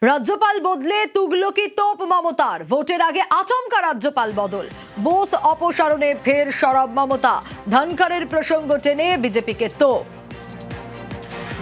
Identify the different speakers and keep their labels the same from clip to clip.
Speaker 1: রাজ্যপাল বদলে তুগলকি তোপ মমতার, ভোটের আগে আচমকা রাজ্যপাল বদল, বোস অপসারণে ফের সরব মমতা, ধনখড়ের প্রসঙ্গ টেনে বিজেপিকে তোপ।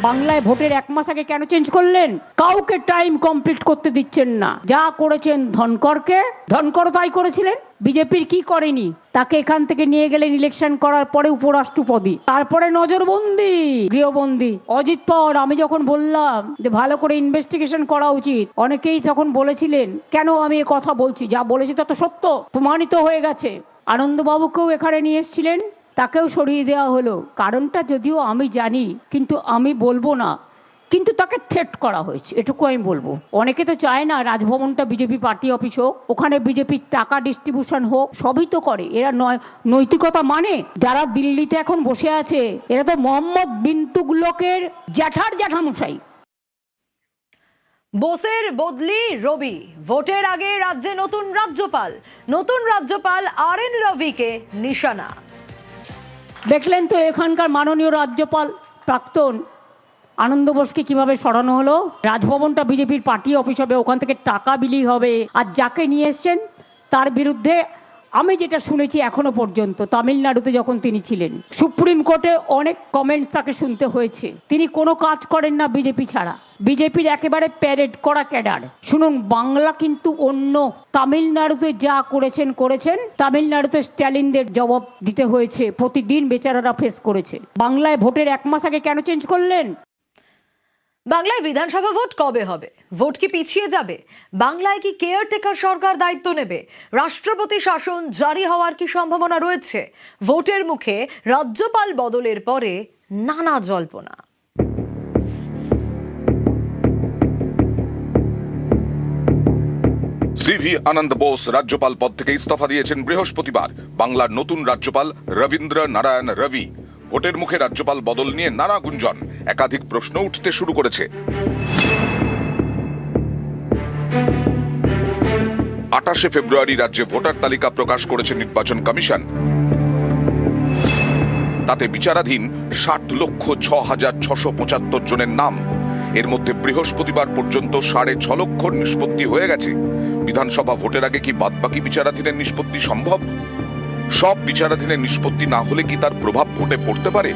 Speaker 2: বাংলায় ভোটের এক মাস আগে কেন চেঞ্জ করলেন? কাউকে টাইম কমপ্লিট করতে দিচ্ছেন না। যা করেছেন ধনখড় তাই করেছিলেন। বিজেপির কি করেনি? তাকে এখান থেকে নিয়ে গেলেন ইলেকশন করার পরে উপরাষ্ট্রপতি, তারপরে নজরবন্দি, গৃহবন্দী। অজিত পাওয়ার আমি যখন বললাম যে ভালো করে ইনভেস্টিগেশন করা উচিত, অনেকেই তখন বলেছিলেন কেন আমি এ কথা বলছি, যা বলেছি তা তো সত্য, প্রমাণিত হয়ে গেছে। আনন্দবাবুকেও এখানে নিয়ে এসেছিলেন, তাকেও সরিয়ে দেওয়া হলো। কারণটা যদিও আমি জানি, কিন্তু আমি বলবো না, কিন্তু তাকে থ্রেট করা হয়েছে, এটুকু আমি বলবো। অনেকে তো চায় না রাজভবনটা বিজেপি পার্টি অফিস হোক, ওখানে বিজেপির টাকা ডিস্ট্রিবিউশন হোক, সবই তো করে এরা। নৈতিকতা মানে যারা দিল্লিতে এখন বসে আছে, এরা তো মোহাম্মদ বিন তুগলকের জ্যাঠামশাই।
Speaker 1: বোসের বদলি রবি, ভোটের আগে রাজ্যে নতুন রাজ্যপাল RN রবিকে নিশানা।
Speaker 2: দেখলেন তো এখানকার মাননীয় রাজ্যপাল প্রাক্তন আনন্দ বোসকে কিভাবে সরানো হলো। রাজভবনটা বিজেপির পার্টি অফিস হবে, ওখান থেকে টাকা বিলি হবে। আর যাকে নিয়ে এসছেন তার বিরুদ্ধে আমি যেটা শুনেছি এখনো পর্যন্ত, তামিলনাড়ুতে যখন তিনি ছিলেন, সুপ্রিম কোর্টে অনেক কমেন্টস তাকে শুনতে হয়েছে। তিনি কোনো কাজ করেন না বিজেপি ছাড়া, বিজেপির একেবারে প্যারেড করা ক্যাডার। শুনুন, বাংলা কিন্তু অন্য। তামিলনাড়ুতে যা করেছেন, তামিলনাড়ুতে স্ট্যালিনদের জবাব দিতে হয়েছে, প্রতিদিন বেচারারা ফেস করেছে। বাংলায় ভোটের এক মাস আগে কেন চেঞ্জ করলেন?
Speaker 1: বাংলায় বিধানসভা ভোট কবে হবে? ভোট কি পিছিয়ে যাবে? বাংলায় কি কেয়ারটেকার সরকার দায়িত্ব নেবে? রাষ্ট্রপতি শাসন জারি হওয়ার কি সম্ভাবনা রয়েছে? ভোটের মুখে রাজ্যপাল বদলের পরে নানা জল্পনা।
Speaker 3: সিভি আনন্দ বোস রাজ্যপাল পদ থেকে ইস্তফা দিয়েছেন বৃহস্পতিবার। বাংলার নতুন রাজ্যপাল রবীন্দ্র নারায়ণ রবি। ভোটের মুখে রাজ্যপাল বদল নিয়ে নানা গুঞ্জন, একাধিক প্রশ্ন উঠতে শুরু করেছে। 28 ফেব্রুয়ারি রাজ্যে ভোটার তালিকা প্রকাশ করেছে নির্বাচন কমিশন। তাতে বিচারাধীন 60,06,675 জনের নাম। এর মধ্যে বৃহস্পতিবার পর্যন্ত 6.5 লক্ষ নিষ্পত্তি হয়ে গেছে। বিধানসভা ভোটের আগে কি বাদবাকি বিচারাধীনের নিষ্পত্তি সম্ভব? সব বিচারাধীনের নিষ্পত্তি না হলে কি তার প্রভাব ভোটে পড়তে পারে?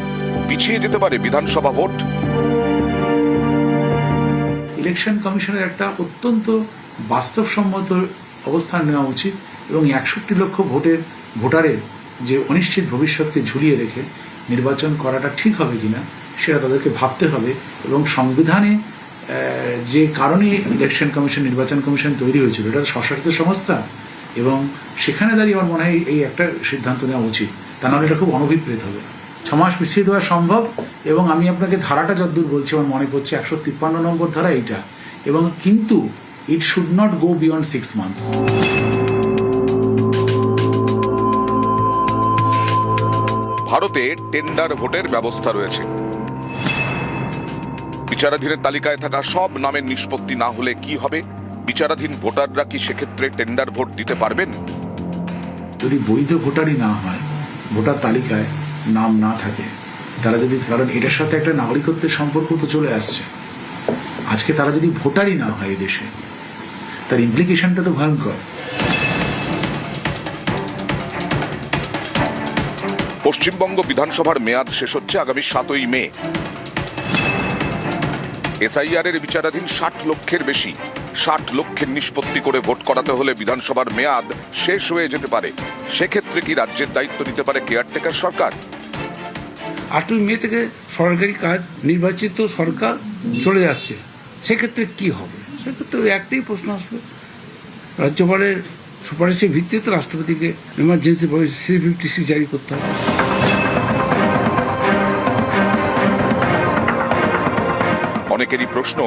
Speaker 3: পিছিয়ে যেতে পারে বিধানসভা ভোট?
Speaker 4: ইলেকশন কমিশনের একটা অত্যন্ত বাস্তবসম্মত অবস্থান নেওয়া উচিত এবং 61 লক্ষ ভোটারের যে অনিশ্চিত ভবিষ্যৎকে ঝুলিয়ে রেখে নির্বাচন করাটা ঠিক হবে কিনা সেটা তাদেরকে ভাবতে হবে। এবং সংবিধানে যে কারণে ইলেকশন কমিশন, নির্বাচন কমিশন তৈরি হয়েছিল, এটা স্বশাসিত সংস্থা, এবং সেখানে দাঁড়িয়ে আমার মনে হয় এই একটা সিদ্ধান্ত নেওয়া উচিত। তা নাহলে এটা খুব অনভিপ্রেত হবে। 6 মাস পিছিয়ে দেওয়া সম্ভব। এবং আমি আপনাকে ধারাটা যতদূর বলছি, আমার মনে পড়ছে 153 নম্বর ধারা এইটা, এবং কিন্তু it should not go beyond 6 months.
Speaker 3: ভারতে টেন্ডার ভোটের ব্যবস্থা রয়েছে। বিচারাধীনের তালিকায় থাকা সব নামের নিষ্পত্তি না হলে কি হবে? বিচারাধীন ভোটাররা কি সেক্ষেত্রে টেন্ডার ভোট দিতে পারবেন?
Speaker 4: যদি বৈধ ভোটারই না হয়, ভোটার তালিকায় নাম না থাকে, তারা যদি, কারণ এটার সাথে একটা নাগরিকত্বের সম্পর্ক তো চলে আসছে, আজকে তারা যদি ভোটারই না হয় এদেশে, তার ইমপ্লিকেশনটা তো ভয়ঙ্কর।
Speaker 3: পশ্চিমবঙ্গ বিধানসভার মেয়াদ শেষ হচ্ছে আগামী 7ই মে। SIR এর বিচারাধীন 60 লক্ষের বেশি। 60 লক্ষের নিষ্পত্তি করে ভোট করাতে হলে বিধানসভার মেয়াদ শেষ হয়ে যেতে পারে। সেক্ষেত্রে কি রাজ্যের দায়িত্ব নিতে পারে কেয়ারটেকার সরকার?
Speaker 5: 8ই মে থেকে সরকারি কাজ, নির্বাচিত সরকার চলে যাচ্ছে, সেক্ষেত্রে কি হবে? সেক্ষেত্রে একটাই প্রশ্ন আসবে, রাজ্যপালের সুপারিশের ভিত্তিতে রাষ্ট্রপতিকে এমার্জেন্সি C-50C জারি করতে হবে।
Speaker 3: অনেকেরই প্রশ্ন,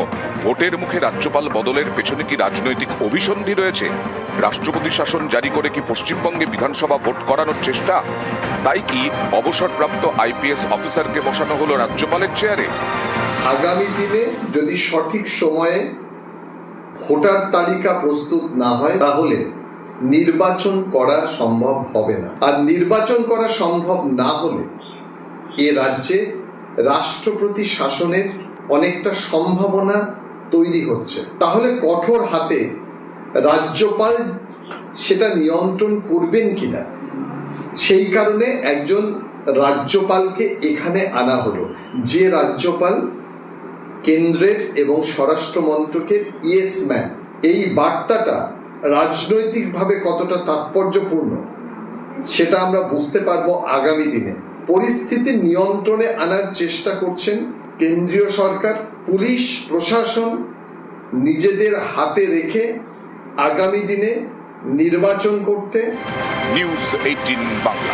Speaker 3: ভোটের মুখে রাজ্যপাল বদলের পেছনে কি রাজনৈতিক অভিসন্ধি রয়েছে? রাষ্ট্রপতি শাসন জারি করে কি পশ্চিমবঙ্গে বিধানসভা ভোট করানোর চেষ্টা? তাই কি অবসরপ্রাপ্ত IPS অফিসারকে বসানো হলো রাজ্যপালের চেয়ারে?
Speaker 6: আগামী দিনে যদি সঠিক সময়ে ভোটার তালিকা প্রস্তুত না হয়, তাহলে নির্বাচন করা সম্ভব হবে না। আর নির্বাচন করা সম্ভব না হলে এ রাজ্যে রাষ্ট্রপতি শাসনের অনেকটা সম্ভাবনা তৈরি হচ্ছে, তাহলে কঠোর হাতে রাজ্যপাল সেটা নিয়ন্ত্রণ করবেন কিনা, সেই কারণে একজন রাজ্যপালকে এখানে আনা হলো, যে রাজ্যপাল কেন্দ্রের এবং স্বরাষ্ট্র মন্ত্রকের ইয়েস ম্যান। এই বার্তাটা রাজনৈতিকভাবে কতটা তাৎপর্যপূর্ণ সেটা আমরা বুঝতে পারবো আগামী দিনে। পরিস্থিতি নিয়ন্ত্রণে আনার চেষ্টা করছেন কেন্দ্রীয় সরকার, পুলিশ প্রশাসন নিজেদের হাতে রেখে আগামী দিনে নির্বাচন করতে।
Speaker 3: নিউজ 18 বাংলা।